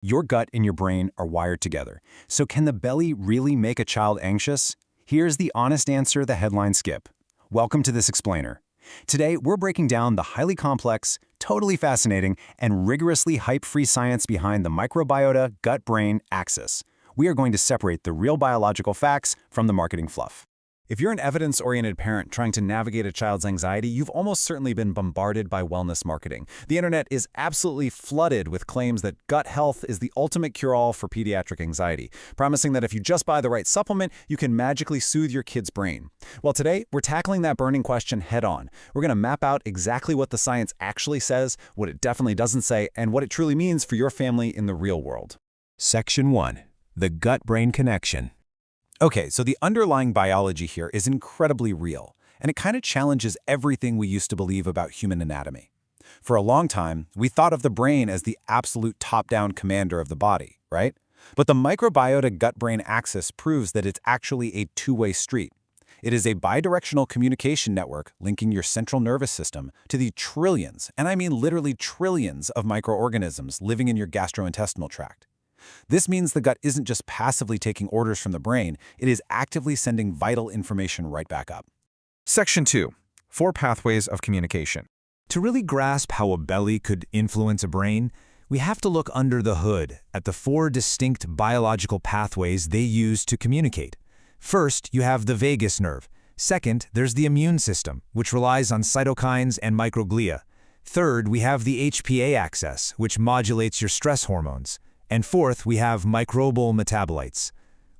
Your gut and your brain are wired together. So can the belly really make a child anxious? Here's the honest answer the headlines skip. Welcome to This Explainer. Today, we're breaking down the highly complex, totally fascinating, and rigorously hype-free science behind the microbiota gut-brain axis. We are going to separate the real biological facts from the marketing fluff. If you're an evidence-oriented parent trying to navigate a child's anxiety, you've almost certainly been bombarded by wellness marketing. The internet is absolutely flooded with claims that gut health is the ultimate cure-all for pediatric anxiety, promising that if you just buy the right supplement, you can magically soothe your kid's brain. Well, today, we're tackling that burning question head-on. We're going to map out exactly what the science actually says, what it definitely doesn't say, and what it truly means for your family in the real world. Section 1. The gut-brain connection. Okay, so the underlying biology here is incredibly real, and it kind of challenges everything we used to believe about human anatomy. For a long time, we thought of the brain as the absolute top-down commander of the body, right? But the microbiota gut-brain axis proves that it's actually a two-way street. It is a bidirectional communication network linking your central nervous system to the trillions, and I mean literally trillions, of microorganisms living in your gastrointestinal tract. This means the gut isn't just passively taking orders from the brain, it is actively sending vital information right back up. Section 2. 4 pathways of communication. To really grasp how a belly could influence a brain, we have to look under the hood at the 4 distinct biological pathways they use to communicate. First, you have the vagus nerve. Second, there's the immune system, which relies on cytokines and microglia. Third, we have the HPA axis, which modulates your stress hormones. And fourth, we have microbial metabolites.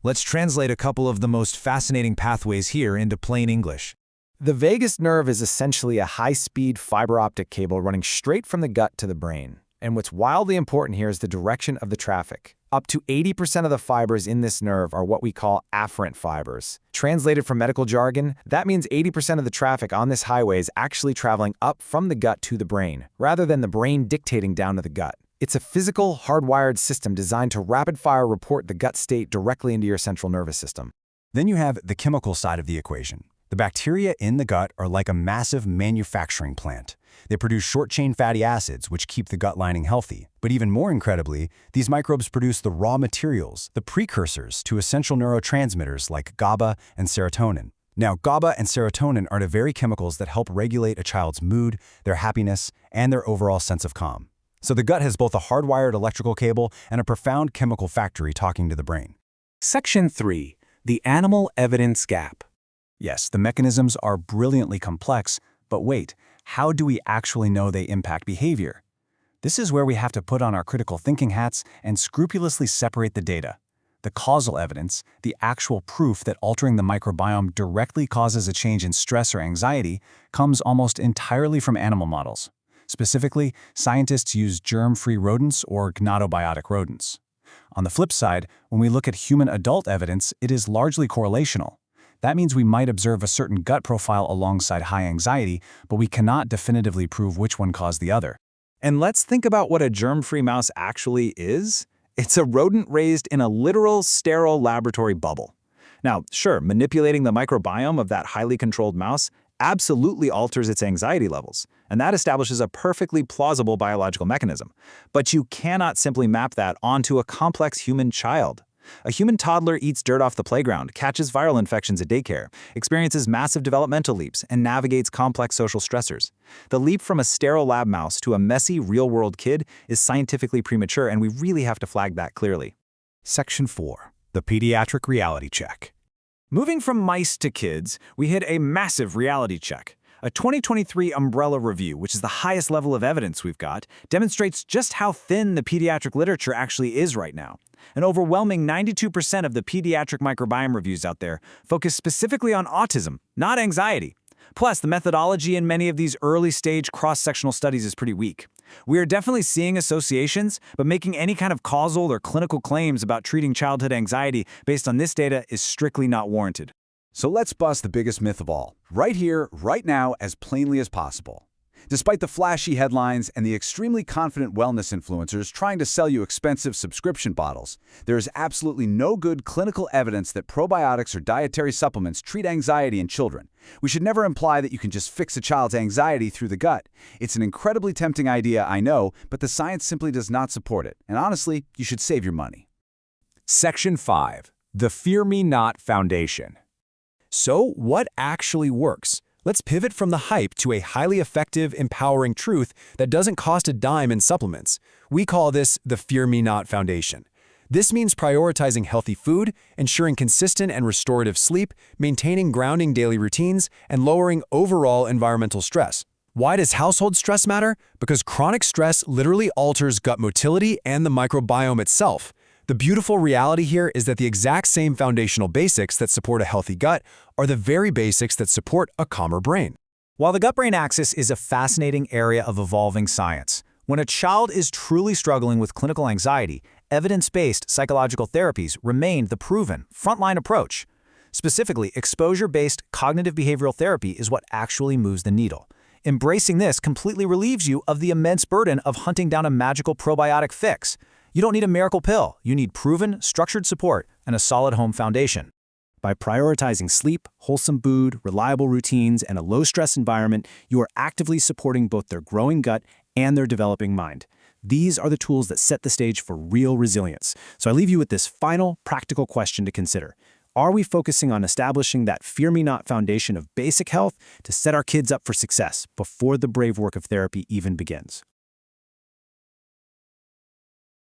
Let's translate a couple of the most fascinating pathways here into plain English. The vagus nerve is essentially a high-speed fiber optic cable running straight from the gut to the brain. And what's wildly important here is the direction of the traffic. Up to 80% of the fibers in this nerve are what we call afferent fibers. Translated from medical jargon, that means 80% of the traffic on this highway is actually traveling up from the gut to the brain, rather than the brain dictating down to the gut. It's a physical, hardwired system designed to rapid-fire report the gut state directly into your central nervous system. Then you have the chemical side of the equation. The bacteria in the gut are like a massive manufacturing plant. They produce short-chain fatty acids, which keep the gut lining healthy. But even more incredibly, these microbes produce the raw materials, the precursors to essential neurotransmitters like GABA and serotonin. Now, GABA and serotonin are the very chemicals that help regulate a child's mood, their happiness, and their overall sense of calm. So the gut has both a hardwired electrical cable and a profound chemical factory talking to the brain. Section 3. The animal evidence gap. Yes, the mechanisms are brilliantly complex, but wait, how do we actually know they impact behavior? This is where we have to put on our critical thinking hats and scrupulously separate the data. The causal evidence, the actual proof that altering the microbiome directly causes a change in stress or anxiety, comes almost entirely from animal models. Specifically, scientists use germ-free rodents or gnatobiotic rodents. On the flip side, when we look at human adult evidence, it is largely correlational. That means we might observe a certain gut profile alongside high anxiety, but we cannot definitively prove which one caused the other. And let's think about what a germ-free mouse actually is. It's a rodent raised in a literal, sterile laboratory bubble. Now, sure, manipulating the microbiome of that highly controlled mouse absolutely alters its anxiety levels, and that establishes a perfectly plausible biological mechanism. But you cannot simply map that onto a complex human child. A human toddler eats dirt off the playground, catches viral infections at daycare, experiences massive developmental leaps, and navigates complex social stressors. The leap from a sterile lab mouse to a messy, real-world kid is scientifically premature, and we really have to flag that clearly. Section 4. The pediatric reality check. Moving from mice to kids, we hit a massive reality check. A 2023 Umbrella review, which is the highest level of evidence we've got, demonstrates just how thin the pediatric literature actually is right now. An overwhelming 92% of the pediatric microbiome reviews out there focus specifically on autism, not anxiety. Plus, the methodology in many of these early-stage cross-sectional studies is pretty weak. We are definitely seeing associations, but making any kind of causal or clinical claims about treating childhood anxiety based on this data is strictly not warranted. So let's bust the biggest myth of all, right here, right now, as plainly as possible. Despite the flashy headlines and the extremely confident wellness influencers trying to sell you expensive subscription bottles, there is absolutely no good clinical evidence that probiotics or dietary supplements treat anxiety in children. We should never imply that you can just fix a child's anxiety through the gut. It's an incredibly tempting idea, I know, but the science simply does not support it. And honestly, you should save your money. Section 5. The Fear Me Not Foundation. So, what actually works? Let's pivot from the hype to a highly effective, empowering truth that doesn't cost a dime in supplements. We call this the Fear Me Not Foundation. This means prioritizing healthy food, ensuring consistent and restorative sleep, maintaining grounding daily routines, and lowering overall environmental stress. Why does household stress matter? Because chronic stress literally alters gut motility and the microbiome itself. The beautiful reality here is that the exact same foundational basics that support a healthy gut are the very basics that support a calmer brain. While the gut-brain axis is a fascinating area of evolving science, when a child is truly struggling with clinical anxiety, evidence-based psychological therapies remain the proven, frontline approach. Specifically, exposure-based cognitive behavioral therapy is what actually moves the needle. Embracing this completely relieves you of the immense burden of hunting down a magical probiotic fix. You don't need a miracle pill. You need proven, structured support and a solid home foundation. By prioritizing sleep, wholesome food, reliable routines, and a low-stress environment, you are actively supporting both their growing gut and their developing mind. These are the tools that set the stage for real resilience. So I leave you with this final, practical question to consider. Are we focusing on establishing that fear me not foundation of basic health to set our kids up for success before the brave work of therapy even begins?